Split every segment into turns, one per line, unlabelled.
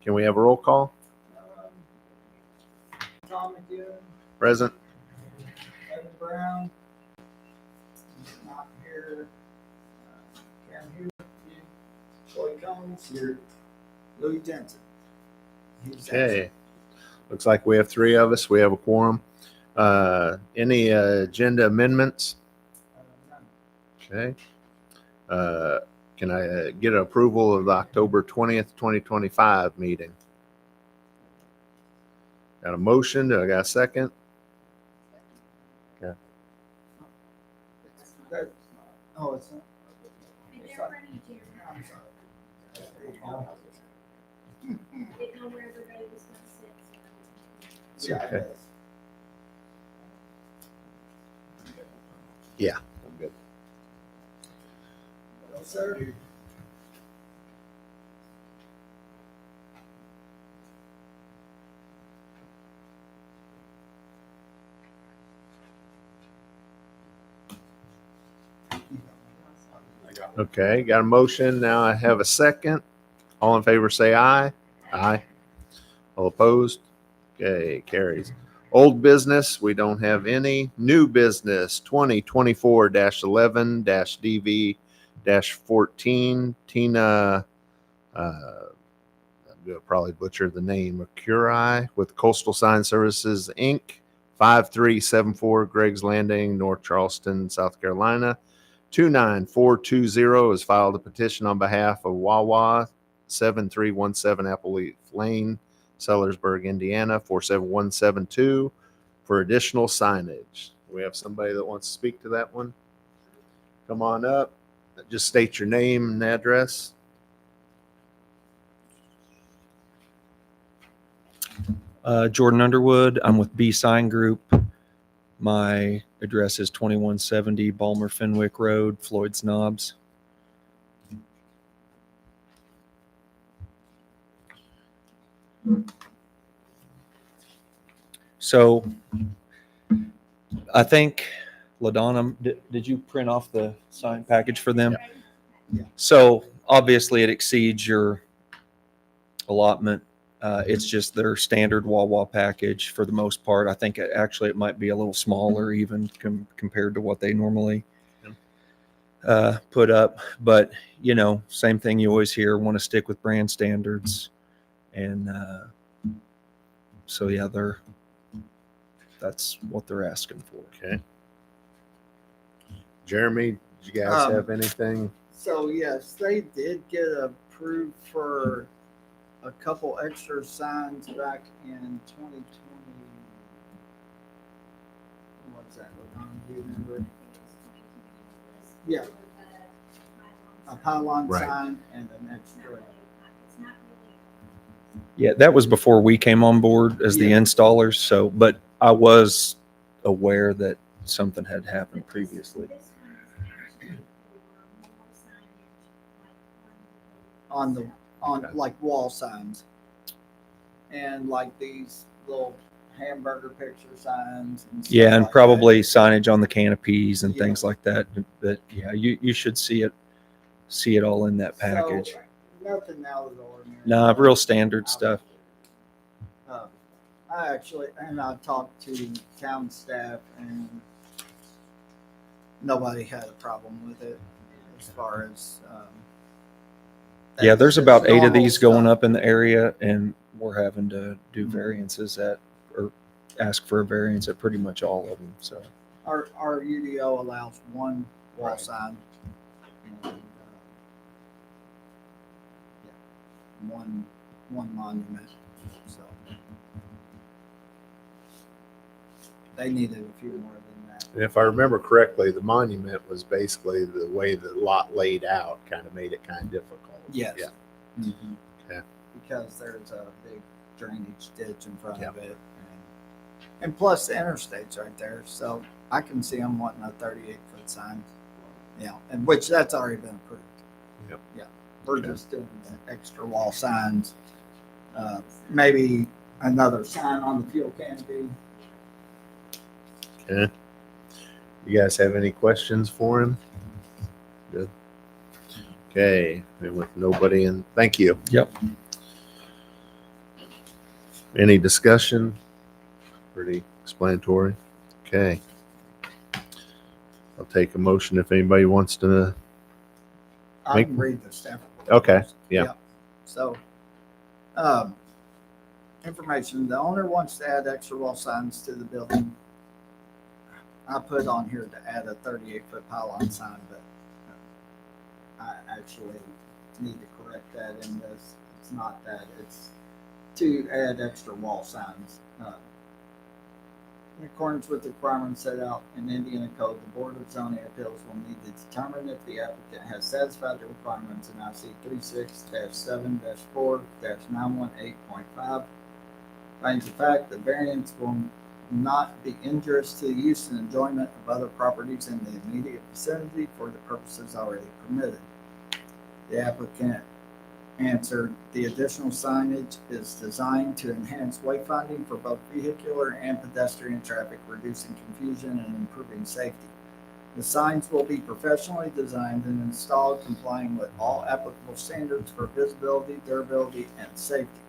Can we have a roll call?
Tom McEwen,
Present.
Evan Brown, he's not here. Karen Hughes, Troy Combs here. Louis Jensen. He's
Okay. Looks like we have three of us. We have a quorum. Any agenda amendments?
absent.
Okay. Can I get approval of the October 20th, 2025 meeting? Got a motion? Do I got a second?
Oh, it's not. I'm sorry.
Didn't know where everybody was gonna sit, so.
Yeah,
Okay.
it is.
Yeah. I'm good.
Well, sir.
Okay. Got a motion. Now I have a second. All in favor say aye. Aye. All opposed? Okay. Carries. Old business, we don't have any. New business, 2024-11-DV-14. Tina, I'm gonna probably butcher the name, Mercuri with Coastal Sign Services, Inc., 5374 Greg's Landing, North Charleston, South Carolina. 29420 has filed a petition on behalf of Wawa, 7317 Appleleaf Lane, Sellersburg, Indiana, 47172 for additional signage. We have somebody that wants to speak to that one. Come on up. Just state your name and address.
Jordan Underwood. I'm with B Sign Group. My address is 2170 Balmer Fenwick Road, Floyd's Knobs. So I think, LaDonna, did you print off the sign package for them?
Yeah.
So obviously it exceeds your allotment. It's just their standard Wawa package for the most part. I think it might be a little smaller even compared to what they normally put up. But, you know, same thing you always hear, want to stick with brand standards. And so, yeah, that's what they're asking for.
Okay. Jeremy, did you guys have anything?
So yes, they did get approved for a couple extra signs back in 2020. What's that? Do you remember? Yeah. A pylon
Right.
sign and an extra.
Yeah, that was before we came on board as the
Yeah.
installers. So, but I was aware that something had happened previously.
On like wall signs, and like these little hamburger picture signs. And stuff
Yeah, and
like
probably signage on the canopies and
Yeah.
things like that. But yeah, you should see it all in that
that.
package.
So, nothing out of the ordinary.
Nah, real standard stuff.
I talked to town staff and nobody had a problem with it as far as.
Yeah, there's
that's
about 8 of
normal
these going
stuff.
up in the area, and we're having to do variances or ask for a variance at pretty much all of them. So
Our UDO allows one wall
Right.
sign. And, one monument, so. They needed a few more than that.
And if I remember correctly, the monument was basically the way the lot laid out, kind of made it kind of difficult.
Yes.
Yeah.
Mhm.
Okay.
Because there's a big drainage ditch in front of
Yeah.
it. And plus the interstate's right there, so I can see them wanting a 38-foot sign. Yeah, and which that's already been approved.
Yep.
Yeah, we're
Okay.
just doing the extra wall signs. Maybe another sign on the fuel canopy.
Okay. You guys have any questions for him? Good. Okay. And with nobody in, thank you.
Yep.
Any discussion? Pretty explanatory. Okay. I'll take a motion if anybody wants to.
I
Make-
can read the staff.
Okay, yeah.
Yep. So, information, the owner wants to add extra wall signs to the building. I put on here to add a 38-foot pylon sign, but I actually need to correct that in this. It's not that, it's to add extra wall signs. In accordance with the requirements set out in Indiana Code, the Board of Zoning Appeals will need to determine if the applicant has satisfied the requirements in IC 36-7-4-918.5. Finds the fact that variance will not be injurious to the use and enjoyment of other properties in the immediate vicinity for the purposes already permitted. The applicant answered, the additional signage is designed to enhance wayfinding for both vehicular and pedestrian traffic, reducing confusion and improving safety. The signs will be professionally designed and installed, complying with all applicable standards for visibility, durability, and safety.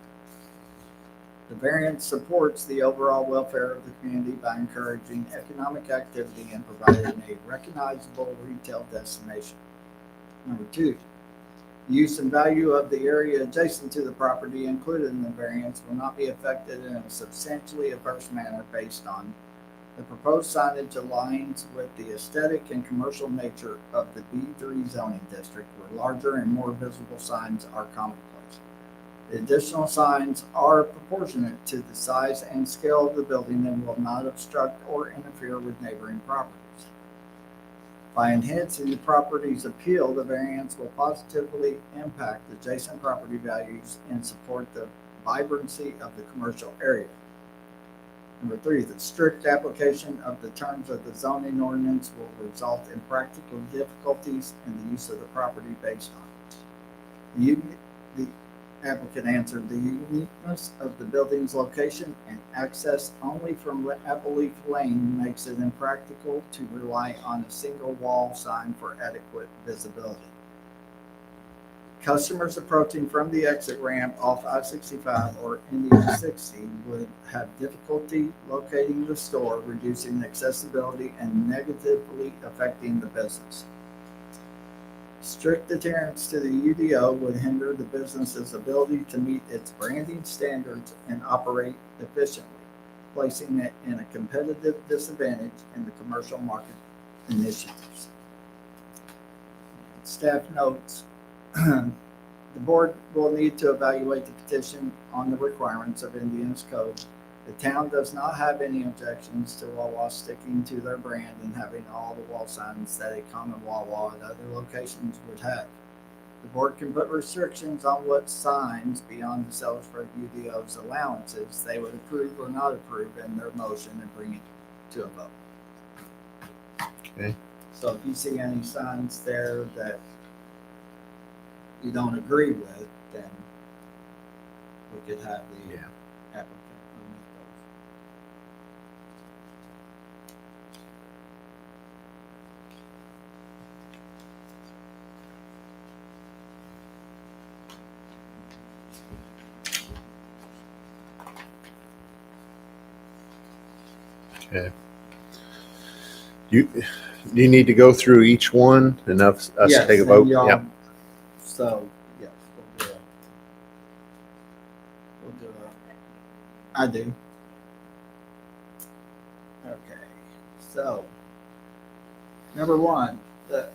The variance supports the overall welfare of the community by encouraging economic activity and providing a recognizable retail destination. Number two, the use and value of the area adjacent to the property included in the variance will not be affected in a substantially adverse manner based on the proposed signage aligns with the aesthetic and commercial nature of the B3 zoning district, where larger and more visible signs are commonplace. The additional signs are proportionate to the size and scale of the building and will not obstruct or interfere with neighboring properties. By enhancing the property's appeal, the variance will positively impact adjacent property values and support the vibrancy of the commercial area. Number three, the strict application of the terms of the zoning ordinance will result in practical difficulties in the use of the property based on it. The applicant answered, the uniqueness of the building's location and access only from Appleleaf Lane makes it impractical to rely on a single wall sign for adequate visibility. Customers approaching from the exit ramp off I-65 or Indian 60 would have difficulty locating the store, reducing accessibility and negatively affecting the business. Strict adherence to the UDO would hinder the business's ability to meet its branding standards and operate efficiently, placing it in a competitive disadvantage in the commercial market initiatives. Staff notes, the board will need to evaluate the petition on the requirements of Indiana's code. The town does not have any objections to Wawa sticking to their brand and having all the wall signs that a common Wawa at other locations would have. The board can put restrictions on what signs beyond the Sellersburg UDO's allowances they would approve or not approve in their motion and bring it to a vote.
Okay.
So if you see any signs there that you don't agree with, then we could have the applicant remove those.
Okay. You need to go through each one and us
Yes,
take a
and
vote?
y'all-
Yep.
So, yes, we'll do it. I do. Okay, so, number one, the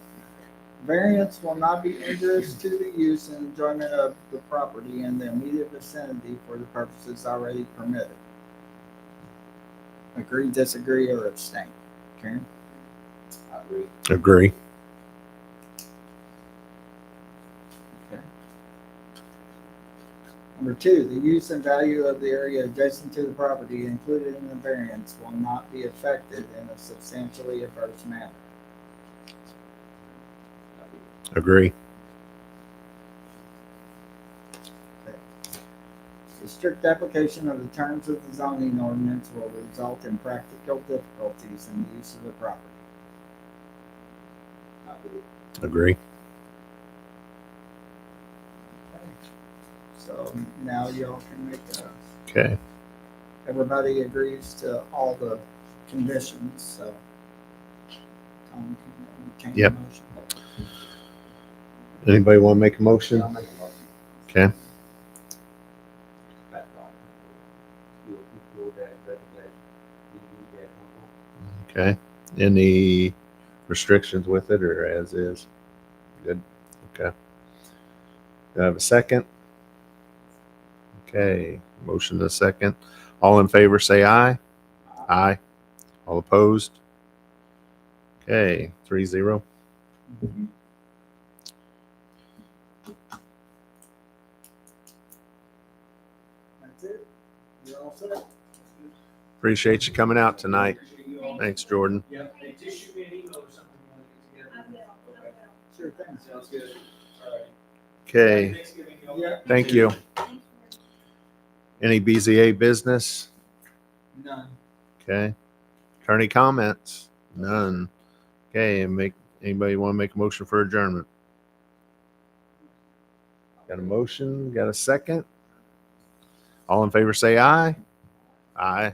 variance will not be injurious to the use and enjoyment of the property in the immediate vicinity for the purposes already permitted. Agree, disagree, or abstain? Karen? I agree.
Agree.
Okay. Number two, the use and value of the area adjacent to the property included in the variance will not be affected in a substantially adverse manner.
Agree.
The strict application of the terms of the zoning ordinance will result in practical difficulties in the use of the property.
Agree.
So now y'all can make a
Okay.
everybody agrees to all the conditions, so. Tom, can you change the
Yep.
motion?
Anybody want to make a motion?
I'll make a motion.
Okay. Okay. Any restrictions with it or as is? Good. Okay. Do I have a second? Okay. Motion to second. All in favor say aye. Aye. All opposed? Okay. 3-0.
That's it. You're all set.
Appreciate you coming out tonight. Thanks, Jordan.
Yep, hey, just shoot me an email or something when you get
I
together.
will.
Okay.
Sure thing.
Sounds good. All right.
Okay.
Thanksgiving, y'all.
Yeah.
Thank you.
Thanks,
Any BZA business?
None.
Okay. Attorney comments? None. Okay. Anybody want to make a motion for adjournment? Got a motion? Got a second? All in favor say aye. Aye.